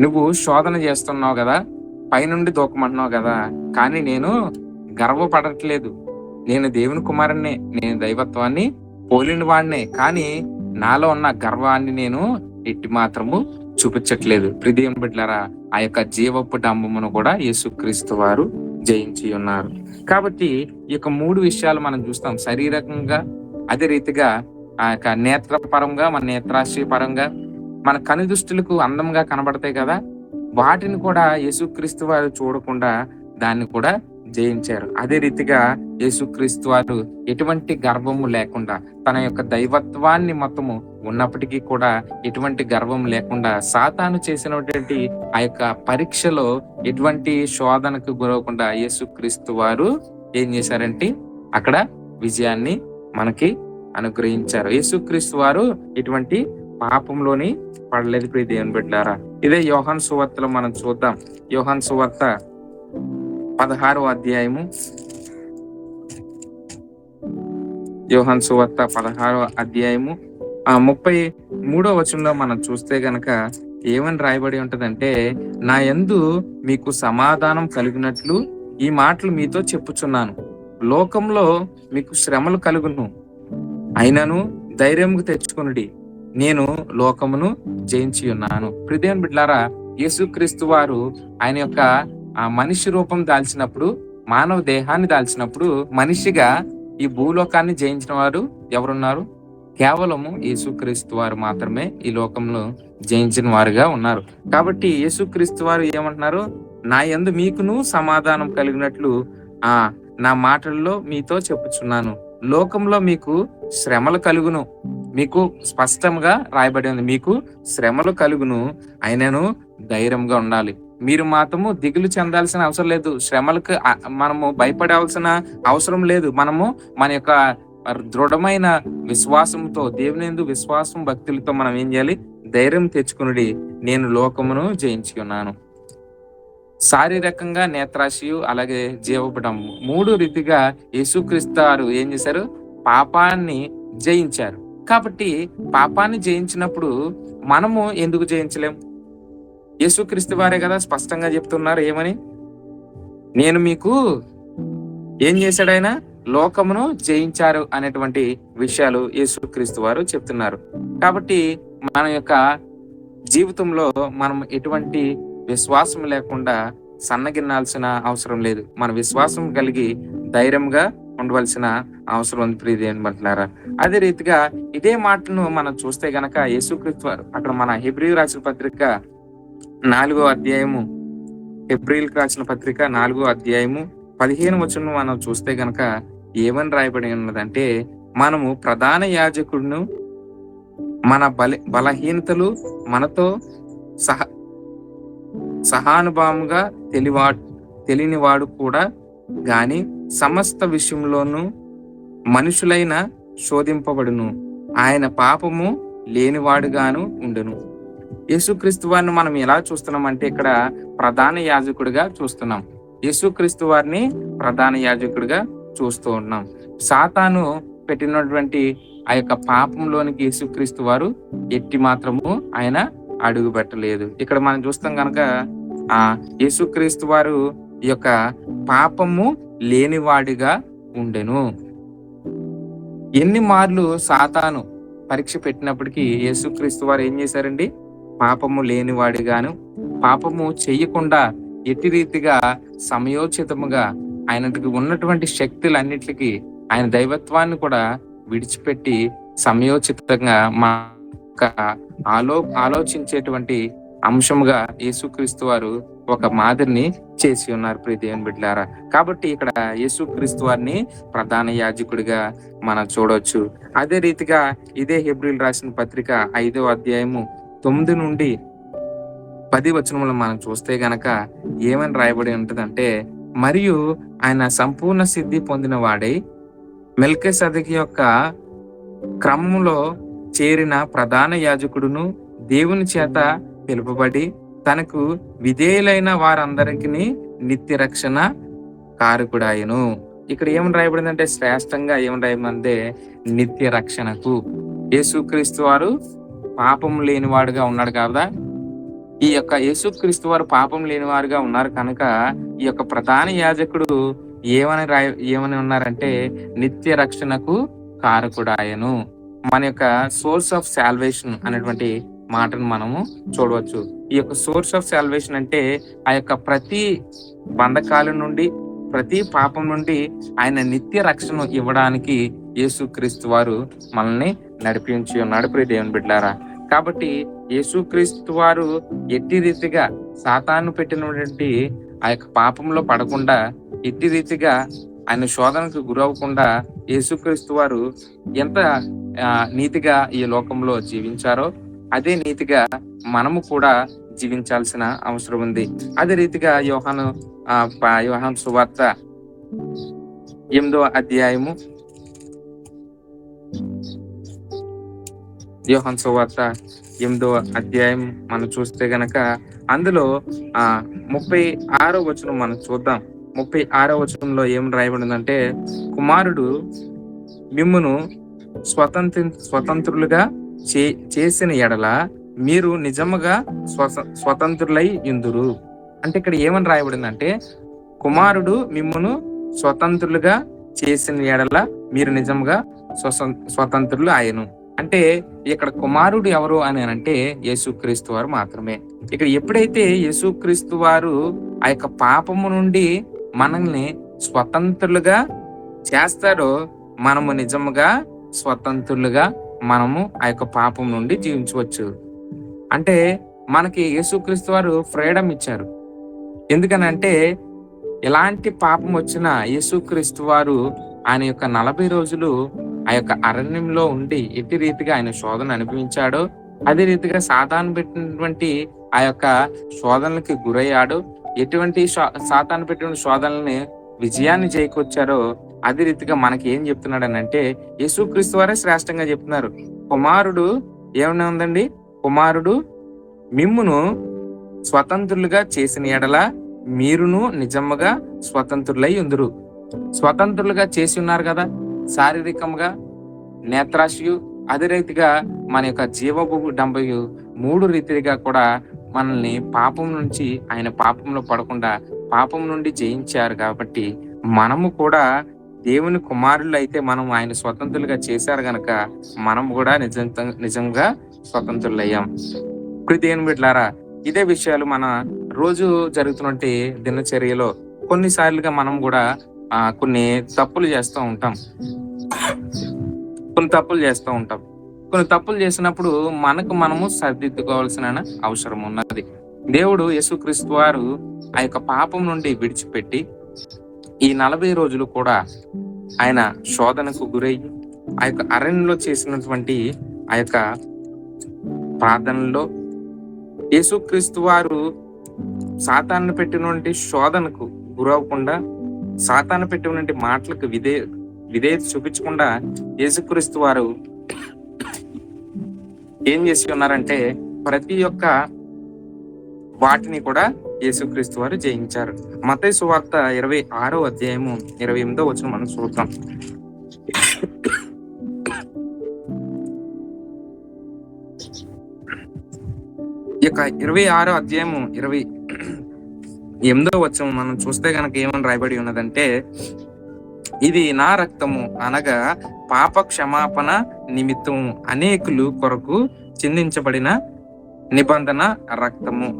నువ్వు శోధన చేస్తున్నావు కదా, పైనుండి దూకమంటున్నావు కదా, కానీ నేను గర్వపడట్లేదు, నేను దేవుని కుమారుణ్ణే, నేను దైవత్వాన్ని పోలిన వాడినే, కానీ నాలో ఉన్న గర్వాన్ని నేను ఎట్టి మాత్రము చూపించట్లేదు. ప్రియమైన బిడ్డలారా, ఆ యొక్క జీవపు డంబమును కూడా యేసుక్రీస్తు వారు జయించి ఉన్నారు. కాబట్టి ఈ యొక్క 3 విషయాలు మనం చూస్తాం, శారీరకంగా, అదే రీతిగా ఆ యొక్క నేత్రపరంగా, మన నేత్రాశయ పరంగా, మన కనుదృష్టులకు అందంగా కనబడతాయి కదా, వాటిని కూడా యేసుక్రీస్తు వారు చూడకుండా దాన్ని కూడా జయించారు. అదే రీతిగా యేసుక్రీస్తు వారు ఎటువంటి గర్వము లేకుండా, తన యొక్క దైవత్వాన్ని మొత్తము ఉన్నప్పటికీ కూడా ఎటువంటి గర్వం లేకుండా, సాతాను చేసినటువంటి ఆ యొక్క పరీక్షలో ఎటువంటి శోధనకు గురవకుండా యేసుక్రీస్తు వారు ఏం చేశారంటే అక్కడ విజయాన్ని మనకి అనుగ్రహించారు. యేసుక్రీస్తు వారు ఎటువంటి పాపంలోని పడలేదు. ప్రియ దేవుని బిడ్డలారా, ఇదే యోహాను సువార్తలో మనం చూద్దాం. యోహాను సువార్త 16వ అధ్యాయము, యోహాను సువార్త 16వ అధ్యాయము 33వ వచనంలో మనం చూస్తే గనక ఏమని రాయబడి ఉంటదంటే, నా యందు మీకు సమాధానం కలిగినట్లు ఈ మాటలు మీతో చెప్పుచున్నాను, లోకంలో మీకు శ్రమలు కలుగును, అయినను ధైర్యంగా తెచ్చుకొనుడి, నేను లోకమును జయించి ఉన్నాను. ప్రియమైన బిడ్డలారా, యేసుక్రీస్తు వారు ఆయన యొక్క ఆ మనిషి రూపం దాల్చినప్పుడు, మానవ దేహాన్ని దాల్చినప్పుడు, మనిషిగా ఈ భూలోకాన్ని జయించిన వారు ఎవరున్నారు? కేవలము యేసుక్రీస్తు వారు మాత్రమే ఈ లోకంలో జయించిన వారుగా ఉన్నారు. కాబట్టి యేసుక్రీస్తు వారు ఏమంటున్నారు, నా యందు మీకును సమాధానం కలిగినట్లు నా మాటల్లో మీతో చెప్పుచున్నాను, లోకంలో మీకు శ్రమలు కలుగును. మీకు స్పష్టంగా రాయబడి ఉంది, మీకు శ్రమలు కలుగును, అయినను ధైర్యంగా ఉండాలి. మీరు మాత్రము దిగులు చెందాల్సిన అవసరం లేదు, శ్రమలకు మనము భయపడాల్సిన అవసరం లేదు. మనము మన యొక్క దృఢమైన విశ్వాసంతో, దేవుని యందు విశ్వాసం భక్తులతో మనం ఏం చేయాలి, ధైర్యం తెచ్చుకునుడి, నేను లోకమును జయించి ఉన్నాను. శారీరకంగా నేత్రాశయు, అలాగే జీవపడము, 3 రీతిగా యేసుక్రీస్తు ఏం చేశారు, పాపాన్ని జయించారు. కాబట్టి పాపాన్ని జయించినప్పుడు మనము ఎందుకు జయించలేం? యేసుక్రీస్తు వారే కదా స్పష్టంగా చెప్తున్నారు, ఏమని, నేను మీకు ఏం చేశాడు, ఆయన లోకమును జయించారు అనేటువంటి విషయాలు యేసుక్రీస్తు వారు చెప్తున్నారు. కాబట్టి మన యొక్క జీవితంలో మనం ఎటువంటి విశ్వాసం లేకుండా సన్నగిన్నాల్సిన అవసరం లేదు. మన విశ్వాసం కలిగి ధైర్యంగా ఉండవలసిన అవసరం ఉంది ప్రియ దేవుని బిడ్డలారా. అదే రీతిగా ఇదే మాటను మనం చూస్తే గనక యేసుక్రీస్తు వారు అక్కడ మన హెబ్రీయులకు రాసిన పత్రిక 4వ అధ్యాయము, హెబ్రీయులకు రాసిన పత్రిక 4వ అధ్యాయము 15వ వచనం మనం చూస్తే గనక ఏమని రాయబడి ఉన్నదంటే, మనము ప్రధాన యాజకుడును మన బలహీనతలు మనతో సహానుభావంగా తెలియనివాడు కూడా గాని సమస్త విషయంలోనూ మనుషులైన శోధింపబడును, ఆయన పాపము లేనివాడుగాను ఉండును. యేసుక్రీస్తు వారిని మనం ఎలా చూస్తున్నామంటే ఇక్కడ ప్రధాన యాజకుడిగా చూస్తున్నాం. యేసుక్రీస్తు వారిని ప్రధాన యాజకుడిగా చూస్తూ ఉన్నాం. సాతాను పెట్టినటువంటి ఆ యొక్క పాపంలోనికి యేసుక్రీస్తు వారు ఎట్టి మాత్రము ఆయన అడుగు పెట్టలేదు. ఇక్కడ మనం చూస్తాం కనుక యేసుక్రీస్తు వారు ఈ యొక్క పాపము లేనివాడిగా ఉండెను. ఎన్ని మార్లు సాతాను పరీక్ష పెట్టినప్పటికీ యేసుక్రీస్తు వారు ఏం చేశారండి? పాపము లేనివాడిగాను, పాపము చెయ్యకుండా ఎట్టి రీతిగా సమయోచితముగా ఆయనకి ఉన్నటువంటి శక్తులన్నిటికీ ఆయన దైవత్వాన్ని కూడా విడిచిపెట్టి సమయోచితంగా మా ఆలోచించేటువంటి అంశముగా యేసుక్రీస్తు వారు ఒక మాదిరిని చేసి ఉన్నారు ప్రియ దేవుని బిడ్డలారా. కాబట్టి ఇక్కడ యేసుక్రీస్తు వారిని ప్రధాన యాజకుడిగా మనం చూడవచ్చు. అదే రీతిగా ఇదే హెబ్రీయులకు రాసిన పత్రిక 5వ అధ్యాయము 9 నుండి 10 వచనములు మనం చూస్తే గనక ఏమని రాయబడి ఉంటదంటే, మరియు ఆయన సంపూర్ణ సిద్ధి పొందిన వాడై మెల్కీసెదెకు యొక్క క్రమంలో చేరిన ప్రధాన యాజకుడును, దేవుని చేత పిలుపబడి తనకు విధేయులైన వారందరికీ నిత్య రక్షణ కారకుడాయను. ఇక్కడ ఏమని రాయబడిందంటే, శ్రేష్టంగా ఏమని రాయబడిందంటే నిత్య రక్షణకు. యేసుక్రీస్తు వారు పాపం లేనివాడుగా ఉన్నాడు కదా. ఈ యొక్క యేసుక్రీస్తు వారు పాపం లేనివారుగా ఉన్నారు కనుక ఈ యొక్క ప్రధాన యాజకుడు ఏమని ఉన్నారంటే నిత్య రక్షణకు కారకుడాయను. మన యొక్క సోర్స్ ఆఫ్ సాల్వేషన్ అనేటువంటి మాటను మనము చూడవచ్చు. ఈ యొక్క సోర్స్ ఆఫ్ సాల్వేషన్ అంటే ఆ యొక్క ప్రతి బంధకాల నుండి, ప్రతి పాపం నుండి ఆయన నిత్య రక్షణ ఇవ్వడానికి యేసుక్రీస్తు వారు మనల్ని నడిపించి ఉన్నాడు ప్రియ దేవుని బిడ్డలారా. కాబట్టి యేసుక్రీస్తు వారు ఎట్టి రీతిగా సాతాను పెట్టినటువంటి ఆ యొక్క పాపంలో పడకుండా, ఎట్టి రీతిగా ఆయన శోధనకు గురవకుండా యేసుక్రీస్తు వారు ఎంత నీతిగా ఈ లోకంలో జీవించారో అదే నీతిగా మనము కూడా జీవించాల్సిన అవసరం ఉంది. అదే రీతిగా యోహాను సువార్త 8వ అధ్యాయము, యోహాను సువార్త 8వ అధ్యాయం మనం చూస్తే గనక అందులో 36వ వచనం మనం చూద్దాం. 36వ వచనంలో ఏం రాయబడిందంటే, కుమారుడు మిమ్మును స్వతంత్రులుగా చేసిన ఎడల మీరు నిజముగా స్వతంత్రులై ఇందురు. అంటే ఇక్కడ ఏమని రాయబడిందంటే, కుమారుడు మిమ్మును స్వతంత్రులుగా చేసిన ఎడల మీరు నిజంగా స్వతంత్రులు ఆయను. అంటే ఇక్కడ కుమారుడు ఎవరు అని అంటే యేసుక్రీస్తు వారు మాత్రమే. ఇక్కడ ఎప్పుడైతే యేసుక్రీస్తు వారు ఆ యొక్క పాపము నుండి మనల్ని స్వతంత్రులుగా చేస్తాడో మనము నిజముగా స్వతంత్రులుగా మనము ఆ యొక్క పాపం నుండి జీవించవచ్చు. అంటే మనకి యేసుక్రీస్తు వారు ఫ్రీడమ్ ఇచ్చారు. ఎందుకనంటే ఎలాంటి పాపం వచ్చినా యేసుక్రీస్తు వారు ఆయన యొక్క 40 రోజులు ఆ యొక్క అరణ్యంలో ఉండి ఎట్టి రీతిగా ఆయన శోధన అనుభవించాడో, అదే రీతిగా సాతాను పెట్టినటువంటి ఆ యొక్క శోధనలకి గురయ్యాడు. ఎటువంటి సాతాను పెట్టిన శోధనల్ని విజయాన్ని చేకూర్చారో అదే రీతిగా మనకి ఏం చెప్తున్నాడు అని అంటే యేసుక్రీస్తు వారే శ్రేష్టంగా చెప్తున్నారు. కుమారుడు ఏమన్నా ఉందండి, కుమారుడు మిమ్మును స్వతంత్రులుగా చేసిన ఎడల మీరును నిజముగా స్వతంత్రులై ఉందురు. స్వతంత్రులుగా చేసి ఉన్నారు కదా, శారీరకంగా, నేత్రాశయు, అదే రీతిగా మన యొక్క జీవపు డంబయు 3 రీతిగా కూడా మనల్ని పాపం నుంచి ఆయన పాపంలో పడకుండా పాపం నుండి జయించారు. కాబట్టి మనము కూడా దేవుని కుమారులు అయితే మనం ఆయన స్వతంత్రులుగా చేశారు గనక మనం కూడా నిజంగా స్వతంత్రులు అయ్యాం. దేవుని బిడ్డలారా, ఇదే విషయాలు మన రోజు జరుగుతున్నటువంటి దినచర్యలో కొన్నిసార్లుగా మనం కూడా కొన్ని తప్పులు చేస్తూ ఉంటాం. కొన్ని తప్పులు చేసినప్పుడు మనము సరిదిద్దుకోవాల్సిన అవసరం ఉన్నది. దేవుడు యేసుక్రీస్తు వారు ఆ యొక్క పాపం నుండి విడిచిపెట్టి ఈ 40 రోజులు కూడా ఆయన శోధనకు గురయ్యి ఆ యొక్క అరణ్యంలో చేసినటువంటి ఆ యొక్క ప్రార్థనలో యేసుక్రీస్తు వారు సాతాను పెట్టినటువంటి శోధనకు గురవకుండా, సాతాను పెట్టినటువంటి మాటలకు విధేయత చూపించకుండా యేసుక్రీస్తు వారు ఏం చేసి ఉన్నారంటే ప్రతి ఒక్క వాటిని కూడా యేసుక్రీస్తు వారు జయించారు. మత్తయి సువార్త 26వ అధ్యాయము 28వ వచనం మనం చూద్దాం. ఈ యొక్క 26వ అధ్యాయము 28వ వచనం మనం చూస్తే గనక ఏమని రాయబడి ఉన్నదంటే, ఇది నా రక్తము అనగా పాప క్షమాపణ నిమిత్తము అనేకులు కొరకు చిందించబడిన నిబంధన రక్తము.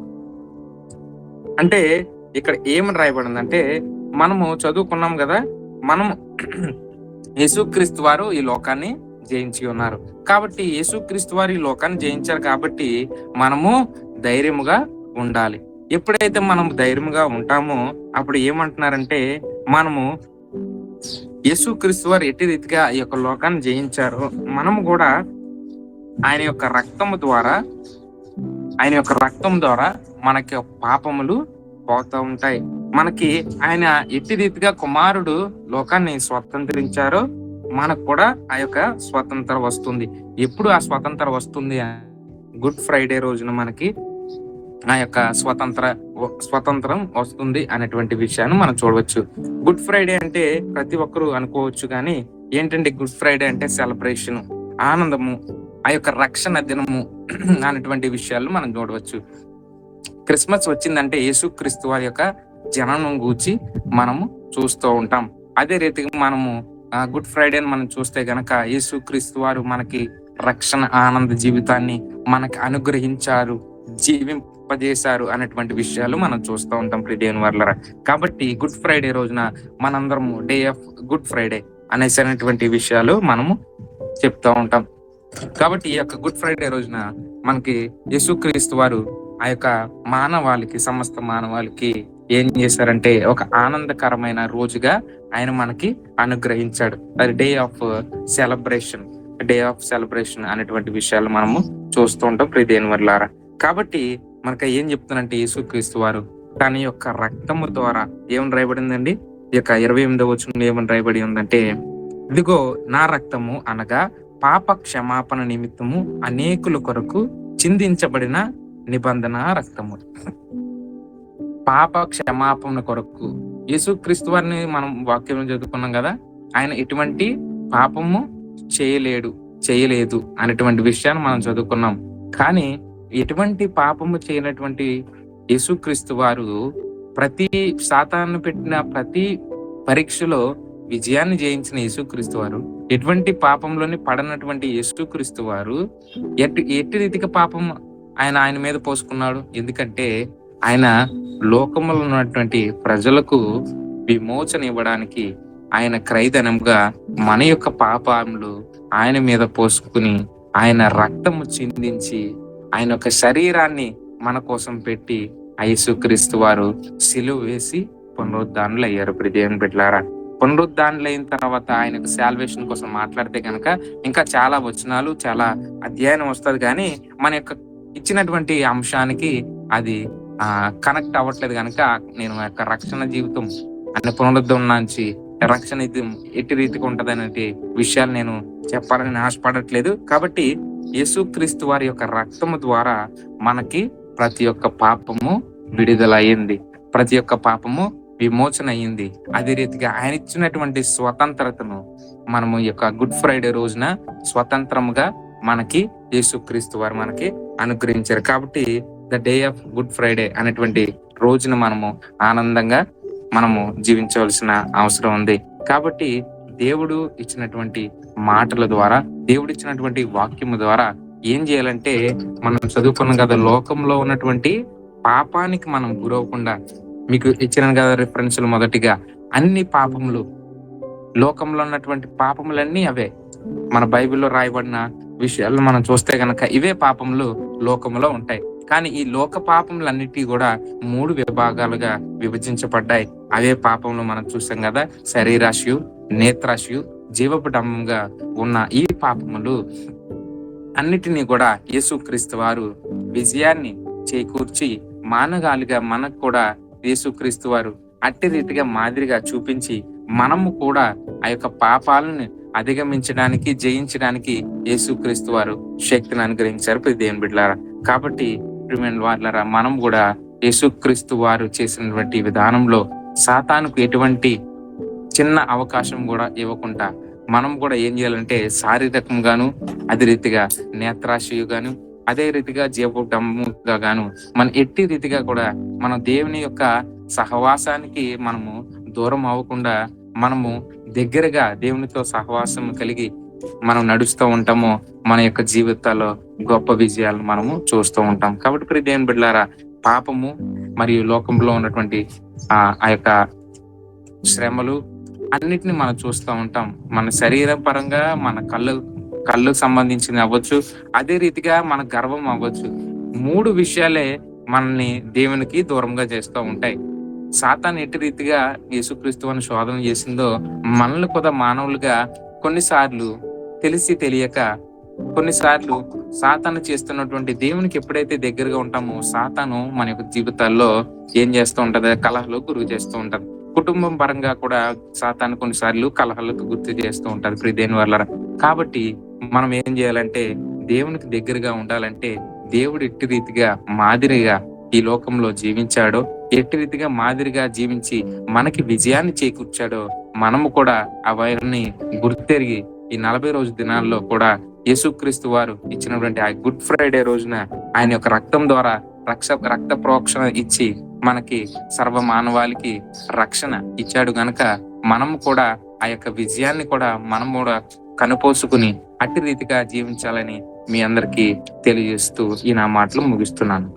అంటే ఇక్కడ ఏమని రాయబడిందంటే, మనము చదువుకున్నాం కదా, మనము యేసుక్రీస్తు వారు ఈ లోకాన్ని జయించి ఉన్నారు కాబట్టి, యేసుక్రీస్తు వారు ఈ లోకాన్ని జయించారు కాబట్టి మనము ధైర్యముగా ఉండాలి. ఎప్పుడైతే మనం ధైర్యంగా ఉంటామో అప్పుడు ఏమంటున్నారంటే, మనము యేసుక్రీస్తు వారు ఎట్టి రీతిగా ఈ యొక్క లోకాన్ని జయించారో మనము కూడా ఆయన యొక్క రక్తము ద్వారా మనకి పాపములు పోతూ ఉంటాయి. మనకి ఆయన ఎట్టి రీతిగా కుమారుడు లోకాన్ని స్వతంత్రించారో మనకు కూడా ఆ యొక్క స్వతంత్ర వస్తుంది. ఎప్పుడు ఆ స్వతంత్ర వస్తుంది? గుడ్ ఫ్రైడే రోజున మనకి ఆ యొక్క స్వతంత్రం వస్తుంది అనేటువంటి విషయాన్ని మనం చూడవచ్చు. గుడ్ ఫ్రైడే అంటే ప్రతి ఒక్కరూ అనుకోవచ్చు, కానీ ఏంటంటే గుడ్ ఫ్రైడే అంటే సెలబ్రేషన్, ఆనందము, ఆ యొక్క రక్షణ దినము అనేటువంటి విషయాలు మనం చూడవచ్చు. క్రిస్మస్ వచ్చిందంటే యేసుక్రీస్తు వారి యొక్క జననం గూర్చి మనము చూస్తూ ఉంటాం. అదే రీతిగా మనము గుడ్ ఫ్రైడేని మనం చూస్తే గనక యేసుక్రీస్తు వారు మనకి రక్షణ ఆనంద జీవితాన్ని మనకి అనుగ్రహించారు, జీవింపజేశారు అనేటువంటి విషయాలు మనం చూస్తూ ఉంటాం ప్రియమైన వారలారా. కాబట్టి గుడ్ ఫ్రైడే రోజున మనందరము డే ఆఫ్ గుడ్ ఫ్రైడే అనేటువంటి విషయాలు మనము చెప్తూ ఉంటాం. కాబట్టి ఈ యొక్క గుడ్ ఫ్రైడే రోజున మనకి యేసుక్రీస్తు వారు ఆ యొక్క సమస్త మానవాళికి ఏం చేశారంటే ఒక ఆనందకరమైన రోజుగా ఆయన మనకి అనుగ్రహించాడు. అది డే ఆఫ్ సెలబ్రేషన్ అనేటువంటి విషయాలు మనము చూస్తూ ఉంటాం ప్రియమైన వారలారా. కాబట్టి మనకి ఏం చెప్తున్నంటే యేసుక్రీస్తు వారు తన యొక్క రక్తము ద్వారా ఏమని రాయబడిందండి? ఈ యొక్క 28వ వచనంలో ఏమని రాయబడి ఉందంటే, ఇదిగో నా రక్తము అనగా పాప క్షమాపణ నిమిత్తము అనేకుల కొరకు చిందించబడిన నిబంధన రక్తము. పాప క్షమాపణ కొరకు యేసుక్రీస్తు వారిని మనం వాక్యం చదువుకున్నాం కదా, ఆయన ఎటువంటి పాపము చేయలేదు అనేటువంటి విషయాన్ని మనం చదువుకున్నాం. కానీ ఎటువంటి పాపము చేయనటువంటి యేసుక్రీస్తు వారు ప్రతి సాతాను పెట్టిన ప్రతి పరీక్షలో విజయాన్ని జయించిన యేసుక్రీస్తు వారు, ఎటువంటి పాపంలోని పడనటువంటి యేసుక్రీస్తు వారు ఎట్టి రీతిగా పాపం ఆయన మీద పోసుకున్నాడు? ఎందుకంటే ఆయన లోకములో ఉన్నటువంటి ప్రజలకు విమోచన ఇవ్వడానికి ఆయన క్రైదనంగా మన యొక్క పాపములు ఆయన మీద పోసుకుని ఆయన రక్తము చిందించి ఆయన యొక్క శరీరాన్ని మన కోసం పెట్టి యేసుక్రీస్తు వారు సిలువ వేసి పునరుద్ధానులు అయ్యారు. దేవుని బిడ్డలారా, పునరుద్ధానులు అయిన తర్వాత ఆయనకు సాల్వేషన్ కోసం మాట్లాడితే కనుక ఇంకా చాలా వచనాలు, చాలా అధ్యయనం వస్తుంది, కానీ మన యొక్క ఇచ్చినటువంటి అంశానికి అది కనెక్ట్ అవ్వట్లేదు. కనుక నేను యొక్క రక్షణ జీవితం అనే పునరుద్ధరణ నుంచి రక్షణ ఎట్టి రీతిగా ఉంటది అనే విషయాలు నేను చెప్పాలని ఆశపడట్లేదు. కాబట్టి యేసుక్రీస్తు వారి యొక్క రక్తము ద్వారా మనకి ప్రతి ఒక్క పాపము విడుదల అయ్యింది, ప్రతి ఒక్క పాపము విమోచన అయ్యింది. అదే రీతిగా ఆయన ఇచ్చినటువంటి స్వతంత్రతను మనము ఈ యొక్క గుడ్ ఫ్రైడే రోజున స్వతంత్రముగా మనకి యేసుక్రీస్తు వారు మనకి అనుగ్రహించారు. కాబట్టి the day of good Friday అనేటువంటి రోజున మనము ఆనందంగా మనము జీవించవలసిన అవసరం ఉంది. కాబట్టి దేవుడు ఇచ్చినటువంటి మాటల ద్వారా, దేవుడు ఇచ్చినటువంటి వాక్యము ద్వారా ఏం చేయాలంటే, మనం చదువుకున్నాం కదా, లోకంలో ఉన్నటువంటి పాపానికి మనం గురవకుండా, మీకు ఇచ్చిన కదా రిఫరెన్స్లు, మొదటిగా అన్ని పాపములు, లోకంలో ఉన్నటువంటి పాపములన్నీ అవే. మన బైబిల్లో రాయబడిన విషయాలు మనం చూస్తే గనక ఇవే పాపములు లోకములో ఉంటాయి. కానీ ఈ లోక పాపములన్నిటి కూడా 3 విభాగాలుగా విభజించబడ్డాయి. అవే పాపములు మనం చూసాం కదా, శరీరాశయు, నేత్రాశయు, జీవపు డంబంగా ఉన్న ఈ పాపములు అన్నిటినీ కూడా యేసుక్రీస్తు వారు విజయాన్ని చేకూర్చి మానగాలిగా మనకు కూడా యేసుక్రీస్తు వారు అట్టి రీతిగా మాదిరిగా చూపించి, మనము కూడా ఆ యొక్క పాపాలను అధిగమించడానికి, జయించడానికి యేసుక్రీస్తు వారు శక్తిని అనుగ్రహించారు దేవుని బిడ్డలారా. కాబట్టి ప్రియమైన వారులారా, మనం కూడా యేసుక్రీస్తు వారు చేసినటువంటి విధానంలో సాతానుకు ఎటువంటి చిన్న అవకాశం కూడా ఇవ్వకుండా మనం కూడా ఏం చేయాలంటే, శారీరకంగాను, అదే రీతిగా నేత్రాశయుగాను, అదే రీతిగా జీవడంగా గాను మన ఎట్టి రీతిగా కూడా మన దేవుని యొక్క సహవాసానికి మనము దూరం అవ్వకుండా, మనము దగ్గరగా దేవునితో సహవాసం కలిగి మనం నడుస్తూ ఉంటామో, మన యొక్క జీవితాల్లో గొప్ప విజయాలను మనము చూస్తూ ఉంటాం. కాబట్టి ప్రియ దేవుని బిడ్డలారా, పాపము మరియు లోకంలో ఉన్నటువంటి ఆ యొక్క శ్రమలు అన్నిటిని మనం చూస్తూ ఉంటాం. మన శరీర పరంగా, మన కళ్ళు సంబంధించిన అవ్వచ్చు, అదే రీతిగా మన గర్వం అవ్వచ్చు. 3 విషయాలే మనల్ని దేవునికి దూరంగా చేస్తూ ఉంటాయి. సాతాను ఎట్టి రీతిగా యేసుక్రీస్తుని శోధన చేసిందో, మనల్ని కూడా మానవులుగా కొన్నిసార్లు తెలిసి తెలియక, కొన్నిసార్లు సాతాను చేస్తున్నటువంటి దేవునికి ఎప్పుడైతే దగ్గరగా ఉంటామో, సాతాను మన యొక్క జీవితాల్లో ఏం చేస్తూ ఉంటది, కలహలకు గురి చేస్తూ ఉంటది. కుటుంబం పరంగా కూడా సాతాను కొన్నిసార్లు కలహాలకు గుర్తు చేస్తూ ఉంటది ప్రియ దేవుని వారలారా. కాబట్టి మనం ఏం చేయాలంటే, దేవునికి దగ్గరగా ఉండాలంటే, దేవుడు ఎట్టి రీతిగా మాదిరిగా ఈ లోకంలో జీవించాడో, ఎట్టి రీతిగా మాదిరిగా జీవించి మనకి విజయాన్ని చేకూర్చాడో, మనము కూడా అవన్నీ గుర్తెరిగి ఈ 40 రోజు దినాల్లో కూడా యేసుక్రీస్తు వారు ఇచ్చినటువంటి ఆ గుడ్ ఫ్రైడే రోజున ఆయన యొక్క రక్తం ద్వారా రక్త ప్రోక్షణ ఇచ్చి మనకి సర్వ మానవాళికి రక్షణ ఇచ్చాడు గనక, మనము కూడా ఆ యొక్క విజయాన్ని కూడా మనం కూడా కనుపోసుకుని అట్టి రీతిగా జీవించాలని మీ అందరికీ తెలియజేస్తూ ఈ నా మాటలు ముగిస్తున్నాను.